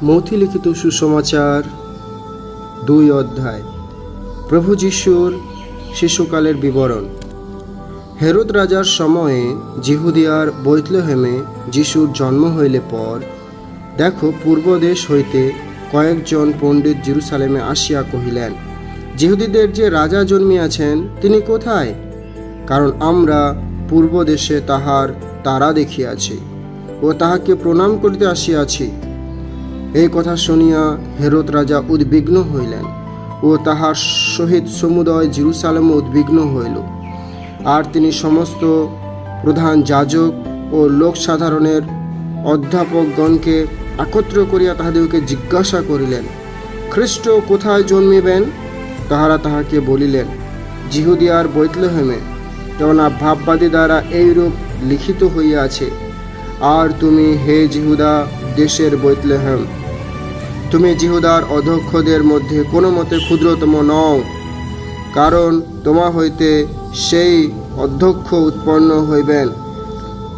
মথি লিখিত সুসমাচার 2 অধ্যায়। প্রভু যিশুর শিশুকালের বিবরণ। হেরোদ রাজার সময়ে জিহুদিয়ার বৈতলেহেমে যিশুর জন্ম হইলে পর, দেখো, পূর্ব দেশ হইতে কয়েকজন পণ্ডিত জেরুসালেমে আসিয়া কহিলেন, জিহুদীদের যে রাজা জন্মিয়াছেন তিনি কোথায়? কারণ আমরা পূর্ব দেশে তাহার তারা দেখিয়াছি ও তাহাকে প্রণাম করিতে আসিয়াছি। এই কথা শুনিয়া হেরোদ রাজা উদ্বিগ্ন হইলেন ও তাহার সহিত সমুদয় জেরুসালেম উদ্বিগ্ন হইল। আর তিনি সমস্ত প্রধান যাজক ও লোকসাধারণের অধ্যাপকগণকে একত্র করিয়া তাহাদেরকে জিজ্ঞাসা করিলেন, খ্রিস্ট কোথায় জন্মিবেন? তাহারা তাহাকে বলিলেন, জিহুদিয়ার বৈতলেহেমে, কেননা ভাববাদী দ্বারা এইরূপ লিখিত হইয়াছে, আর তুমি হে জিহুদা দেশের বৈতলেহেম, তুমি জিহুদার অধ্যক্ষদের মধ্যে কোনো মতে ক্ষুদ্রতম নও, কারণ তোমা হইতে সেই অধ্যক্ষ উৎপন্ন হইবেন,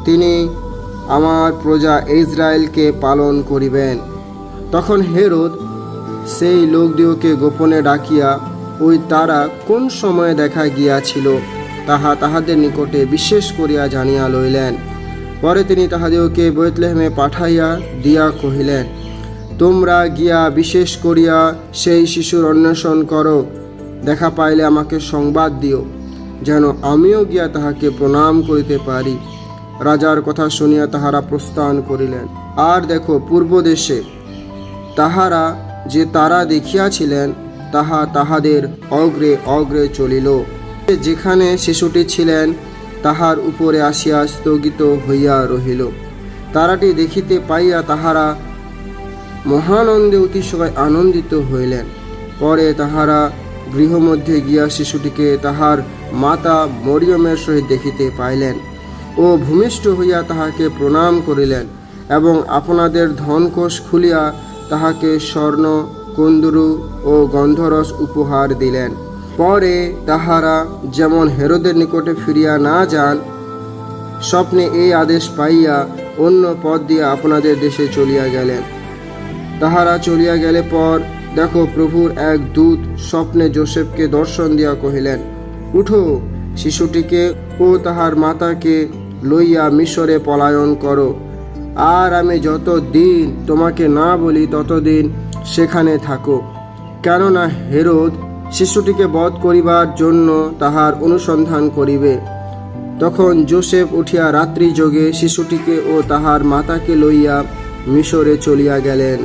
তিনি আমার প্রজা ইসরায়েলকে পালন করিবেন। তখন হেরোদ সেই লোকদিওকে গোপনে ডাকিয়া ওই তারা কোন সময়ে দেখা গিয়াছিল তাহা তাহাদের নিকটে বিশেষ করিয়া জানিয়া লইলেন। পরে তিনি তাহাদেরকে বৈতলেহেমে পাঠাইয়া দিয়া কহিলেন, তোমরা গিয়া বিশেষ করিয়া সেই শিশুর অন্বেষণ করো, দেখা পাইলে আমাকে সংবাদ দিও, যেন আমিও গিয়া তাহাকে প্রণাম করিতে পারি। রাজার কথা শুনিয়া তাহারা প্রস্থান করিলেন। আর দেখো, পূর্ব দেশে তাহারা যে তারা দেখিয়াছিলেন তাহা তাহাদের অগ্রে অগ্রে চলিল। যেখানে শিশুটি ছিলেন তাহার উপরে আসিয়া স্থগিত হইয়া রহিল। তারাটি দেখিতে পাইয়া তাহারা মহানন্দে অতিশয় আনন্দিত হইলেন। পরে তাহারা গৃহমধ্যে গিয়া শিশুটিকে তাহার মাতা মরিয়মের সহিত দেখিতে পাইলেন ও ভূমিষ্ঠ হইয়া তাহাকে প্রণাম করিলেন এবং আপনাদের ধনকোষ খুলিয়া তাহাকে স্বর্ণ, কুন্দরু ও গন্ধরস উপহার দিলেন। পরে তাহারা যেমন হেরোদের নিকটে ফিরিয়া না যান, স্বপ্নে এই আদেশ পাইয়া অন্য পথ দিয়ে আপনাদের দেশে চলিয়া গেলেন। তাহারা চলিয়া গেলে পর, দেখো, প্রভুর এক দূত স্বপ্নে যোসেফকে দর্শন দিয়া কহিলেন, উঠো, শিশুটিকে ও তাহার মাতাকে লইয়া মিশরে পলায়ন করো, আর আমি যতদিন তোমাকে না বলি ততদিন সেখানে থাকো, কেননা হেরোদ শিশুটিকে বধ করিবার জন্য তাহার অনুসন্ধান করিবে। তখন যোসেফ উঠিয়া রাত্রি যোগে শিশুটিকে ও তাহার মাতাকে লইয়া মিশরে চলিয়া গেলেন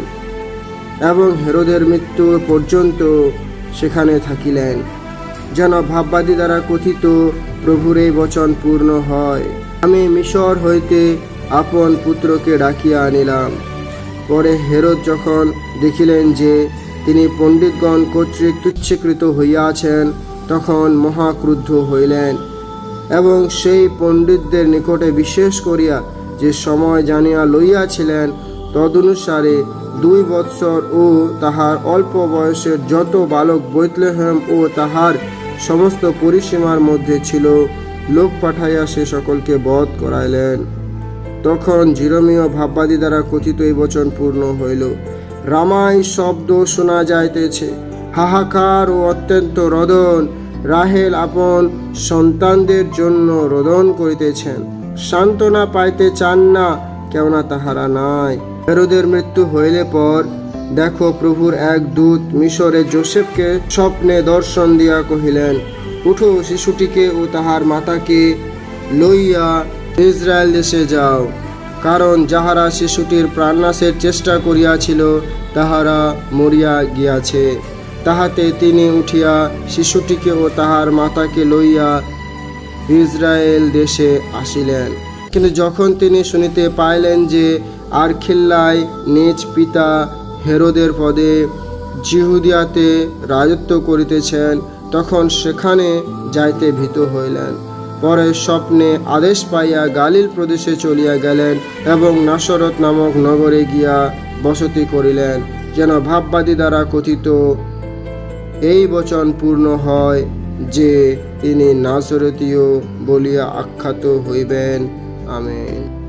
এবং হেরোদের মৃত্যু পর্যন্ত সেখানে থাকিলেন, যেন ভাববাদী দ্বারা কথিত প্রভুর এই বচন পূর্ণ হয়, আমি মিশর হইতে আপন পুত্রকে ডাকিয়া আনিলাম। পরে হেরোদ যখন দেখিলেন যে তিনি পণ্ডিতগণ কর্তৃক তুচ্ছীকৃত হইয়াছেন, তখন মহাক্রুদ্ধ হইলেন এবং সেই পণ্ডিতদের নিকটে বিশেষ করিয়া যে সময় জানিয়া লইয়াছিলেন তদনুসারে 2 বৎসর ও তাহার অল্প বয়সের যত বালক বৈতলেহেম ও তাহার সমস্ত পরিসীমার মধ্যে ছিল, লোক পাঠাইয়া সে সকলকে বধ করাইলেন। তখন জিরমীয় ভাববাদী দ্বারা কথিত এই বচন পূর্ণ হইল, রামাই শব্দ শোনা যাইতেছে, হাহাকার ও অত্যন্ত রোদন, রাহেল আপন সন্তানদের জন্য রোদন করিতেছেন, সান্ত্বনা পাইতে চান না, কেননা তাহারা নাই। হেরোদের মৃত্যু হইলে পর, দেখো, প্রভুর এক দূত মিশরে যোসেফকে স্বপ্নে দর্শন দিয়া কহিলেন, উঠো, শিশুটিকে ও তাহার মাতাকে লইয়া ইসরায়েল দেশে যাও, কারণ যাহারা শিশুটির প্রাণনাশের চেষ্টা করিয়াছিল তাহারা মরিয়া গিয়াছে। তাহাতে তিনি উঠিয়া শিশুটিকে ও তাহার মাতাকে লইয়া ইসরায়েল দেশে আসিলেন। কিন্তু যখন তিনি শুনিতে পাইলেন যে আরখিল্লায় নিজ পিতা হেরোদের পদে জিহুদিয়াতে রাজত্ব করিতেছেন, তখন সেখানে যাইতে ভীত হইলেন। পরে স্বপ্নে আদেশ পাইয়া গালিল প্রদেশে চলিয়া গেলেন এবং নাসরত নামক নগরে গিয়া বসতি করিলেন, যেন ভাববাদী দ্বারা কথিত এই বচন পূর্ণ হয় যে তিনি নাজরেতীয় বলিয়া আখ্যাত হইবেন। আমেন।